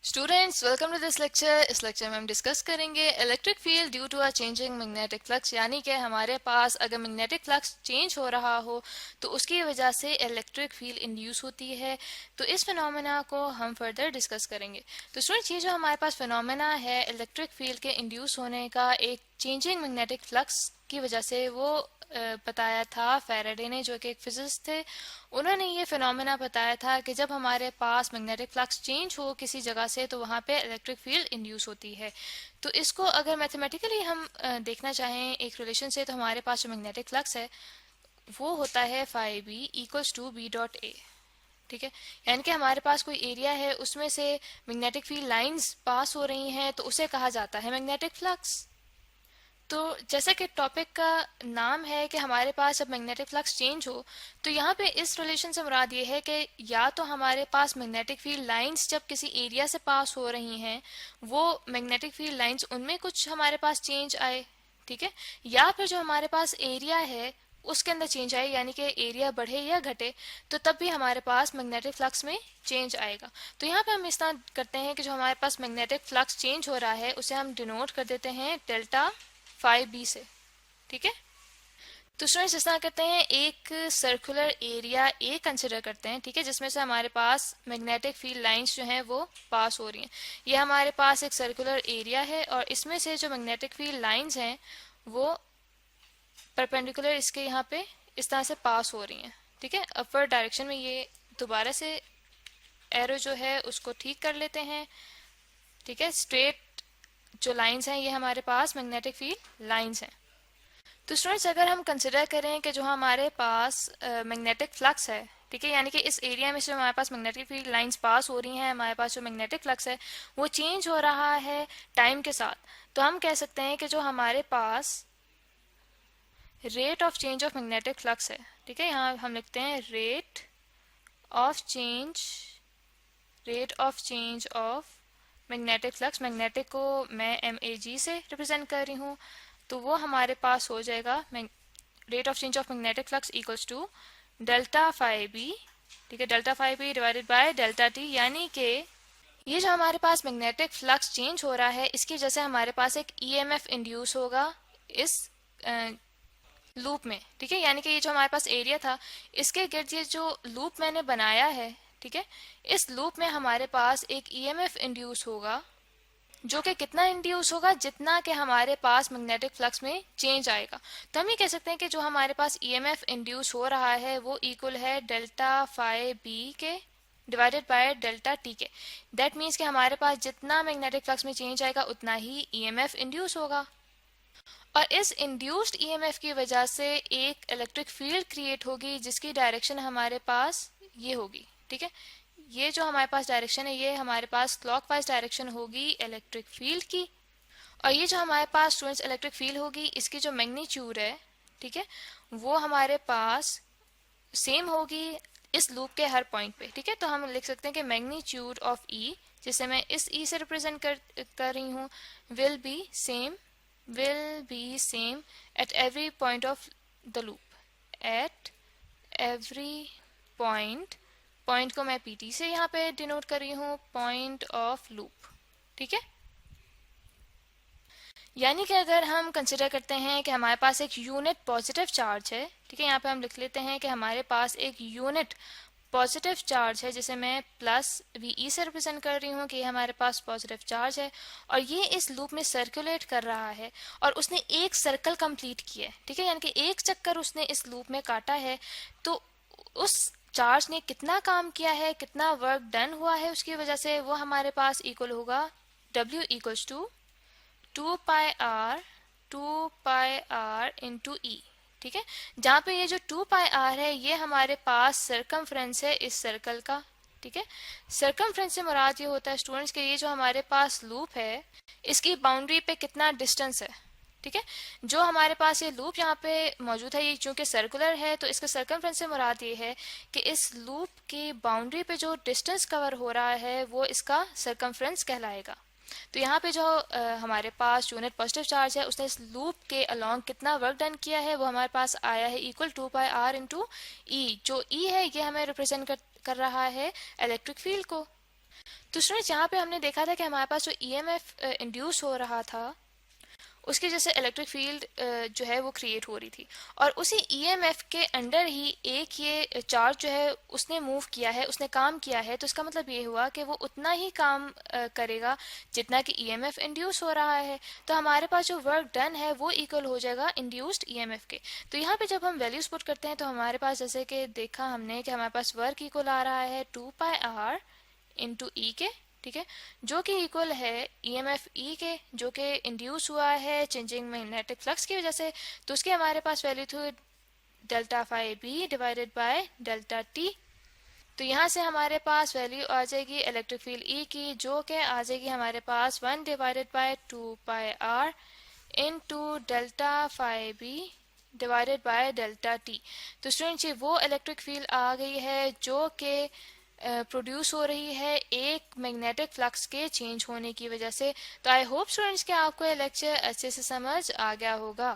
Students welcome to this lecture. इस lecture में हम डिस्कस करेंगे electric field due to a changing magnetic flux, यानी कि हमारे पास अगर मैग्नेटिक फ्लक्स चेंज हो रहा हो तो उसकी वजह से इलेक्ट्रिक फील्ड इंड्यूस होती है। तो इस फिनोमेना को हम फर्दर डिस्कस करेंगे। तो स्टूडेंट्स, ये जो हमारे पास फिनोमेना है इलेक्ट्रिक फील्ड के इंड्यूस होने का एक चेंजिंग मैग्नेटिक फ्लक्स की वजह से, वो बताया था फैराडे ने, जो कि एक फिजिसिस्ट थे। उन्होंने ये फिनोमेना बताया था कि जब हमारे पास मैग्नेटिक फ्लक्स चेंज हो किसी जगह से तो वहाँ पे इलेक्ट्रिक फील्ड इंड्यूस होती है। तो इसको अगर मैथमेटिकली हम देखना चाहें एक रिलेशन से, तो हमारे पास जो मैग्नेटिक फ्लक्स है वो होता है phi B equals to B dot A. ठीक है, यानी कि हमारे पास कोई एरिया है, उसमें से मैग्नेटिक फील्ड लाइंस पास हो रही हैं, तो उसे कहा जाता है मैग्नेटिक फ्लक्स। तो जैसा कि टॉपिक का नाम है कि हमारे पास जब मैग्नेटिक फ्लक्स चेंज हो, तो यहाँ पे इस रिलेशन से मुराद ये है कि या तो हमारे पास मैग्नेटिक फील्ड लाइंस जब किसी एरिया से पास हो रही हैं, वो मैग्नेटिक फील्ड लाइंस उनमें कुछ हमारे पास चेंज आए, ठीक है, या फिर जो हमारे पास एरिया है उसके अंदर चेंज आए, यानी कि एरिया बढ़े या घटे, तो तब भी हमारे पास मैग्नेटिक फ्लक्स में चेंज आएगा। तो यहाँ पे हम इस तरह करते हैं कि जो हमारे पास मैग्नेटिक फ्लक्स चेंज हो रहा है उसे हम डिनोट कर देते हैं डेल्टा फाइव बी से। ठीक है, तो स्टूडेंट्स इस तरह करते हैं, एक सर्कुलर एरिया ए कंसिडर करते हैं, ठीक है, जिसमें से हमारे पास मैग्नेटिक फील्ड लाइंस जो हैं वो पास हो रही हैं। ये हमारे पास एक सर्कुलर एरिया है और इसमें से जो मैग्नेटिक फील्ड लाइंस हैं वो परपेंडिकुलर इसके यहाँ पे इस तरह से पास हो रही हैं। ठीक है, अपवर्ड डायरेक्शन में। ये दोबारा से एरो जो है उसको ठीक कर लेते हैं। ठीक है, स्ट्रेट जो लाइंस हैं ये हमारे पास मैग्नेटिक फील्ड लाइंस हैं। तो स्टूडेंट्स, अगर हम कंसिडर करें कि जो हमारे पास मैग्नेटिक फ्लक्स है, ठीक है, यानी कि इस एरिया में से जो हमारे पास मैग्नेटिक फील्ड लाइंस पास हो रही हैं, हमारे पास जो मैग्नेटिक फ्लक्स है वो चेंज हो रहा है टाइम के साथ, तो हम कह सकते हैं कि जो हमारे पास rate of change of magnetic flux है, ठीक है, यहाँ हम लिखते हैं rate of change of magnetic flux. Magnetic को मैं MAG से रिप्रेजेंट कर रही हूँ, तो वो हमारे पास हो जाएगा rate of change of magnetic flux equals to delta phi B. ठीक है, delta phi B divided by delta t, यानी कि ये जो हमारे पास मैग्नेटिक फ्लक्स चेंज हो रहा है इसकी वजह से हमारे पास एक EMF इंड्यूस होगा इस लूप में। ठीक है, यानी कि ये जो हमारे पास एरिया था इसके गिर्द ये जो लूप मैंने बनाया है, ठीक है, इस लूप में हमारे पास एक EMF इंड्यूस होगा, जो कि कितना इंड्यूस होगा, जितना कि हमारे पास मैग्नेटिक फ्लक्स में चेंज आएगा। तो हम ये कह सकते हैं कि जो हमारे पास EMF इंड्यूस हो रहा है वो इक्वल है डेल्टा फाई बी के डिवाइडेड बाय डेल्टा टी के। दैट मीन्स कि हमारे पास जितना मैग्नेटिक फ्लक्स में चेंज आएगा उतना ही EMF इंड्यूस होगा, और इस इंड्यूस्ड EMF की वजह से एक इलेक्ट्रिक फील्ड क्रिएट होगी जिसकी डायरेक्शन हमारे पास ये होगी। ठीक है, ये जो हमारे पास डायरेक्शन है ये हमारे पास क्लॉकवाइज डायरेक्शन होगी इलेक्ट्रिक फील्ड की, और ये जो हमारे पास स्टूडेंट्स इलेक्ट्रिक फील्ड होगी इसकी जो मैग्नीट्यूड है, ठीक है, वो हमारे पास सेम होगी इस लूप के हर पॉइंट पे। ठीक है, तो हम लिख सकते हैं कि मैग्नीट्यूड ऑफ E, जिसे मैं इस E से रिप्रेजेंट कर रही हूँ, will be same at every point of the loop, at every point को मैं PT से यहाँ पे डिनोट कर रही हूँ, पॉइंट ऑफ लूप। ठीक है, यानी कि अगर हम कंसिडर करते हैं कि हमारे पास एक यूनिट पॉजिटिव चार्ज है, ठीक है, यहाँ पे हम लिख लेते हैं कि हमारे पास एक यूनिट पॉजिटिव चार्ज है जिसे मैं प्लस VE से रिप्रेजेंट कर रही हूँ कि ये हमारे पास पॉजिटिव चार्ज है और ये इस लूप में सर्कुलेट कर रहा है और उसने एक सर्कल कंप्लीट किया है। ठीक है, यानी कि एक चक्कर उसने इस लूप में काटा है, तो उस चार्ज ने कितना काम किया है, कितना वर्क डन हुआ है, उसकी वजह से वो हमारे पास इक्वल होगा W equals to 2 pi into E। ठीक है, जहाँ पे ये जो 2 पाई है ये हमारे पास सरकमफ्रेंस है इस सर्कल का। ठीक है, सरकमफ्रेंस से मुराद ये होता है स्टूडेंट्स के ये जो हमारे पास लूप है इसकी बाउंड्री पे कितना डिस्टेंस है। ठीक है, जो हमारे पास ये लूप यहाँ पे मौजूद है, ये चूंकि सर्कुलर है तो इसका सरकमफ्रेंस से मुराद ये है कि इस लूप की बाउंड्री पे जो डिस्टेंस कवर हो रहा है वो इसका सरकमफ्रेंस कहलाएगा। तो यहाँ पे जो हमारे पास यूनिट पॉजिटिव चार्ज है उसने इस लूप के अलोंग कितना वर्क डन किया है वो हमारे पास आया है इक्वल 2 पाई इंटू E। जो E है ये हमें रिप्रेजेंट कर रहा है इलेक्ट्रिक फील्ड को। तो स्टूडेंट्स यहाँ पे हमने देखा था कि हमारे पास जो ईएमएफ इंड्यूस हो रहा था उसकी जैसे इलेक्ट्रिक फील्ड जो है वो क्रिएट हो रही थी, और उसी ईएमएफ के अंडर ही एक ये चार्ज जो है उसने मूव किया है, उसने काम किया है। तो इसका मतलब ये हुआ कि वो उतना ही काम करेगा जितना कि ईएमएफ इंड्यूस हो रहा है। तो हमारे पास जो वर्क डन है वो इक्वल हो जाएगा इंड्यूस्ड ईएमएफ के। तो यहाँ पे जब हम वैल्यूज पुट करते हैं तो हमारे पास जैसे कि देखा हमने कि हमारे पास वर्क इक्वल आ रहा है 2πr इंटू ई के, ठीक है, जो कि इक्वल है ईएमएफ ई के, जो कि इंड्यूस हुआ है चेंजिंग मैग्नेटिक फ्लक्स की वजह से। तो उसके हमारे पास वैल्यू थी delta phi B divided by delta t. तो यहाँ से हमारे पास वैल्यू आ जाएगी इलेक्ट्रिक फील्ड ई की, जो कि आ जाएगी हमारे पास 1 divided by 2πr into delta phi B divided by delta t. तो स्टूडेंट्स ये वो इलेक्ट्रिक फील्ड आ गई है जो कि प्रोड्यूस हो रही है एक मैग्नेटिक फ्लक्स के चेंज होने की वजह से। तो आई होप स्टूडेंट्स कि आपको ये लेक्चर अच्छे से समझ आ गया होगा।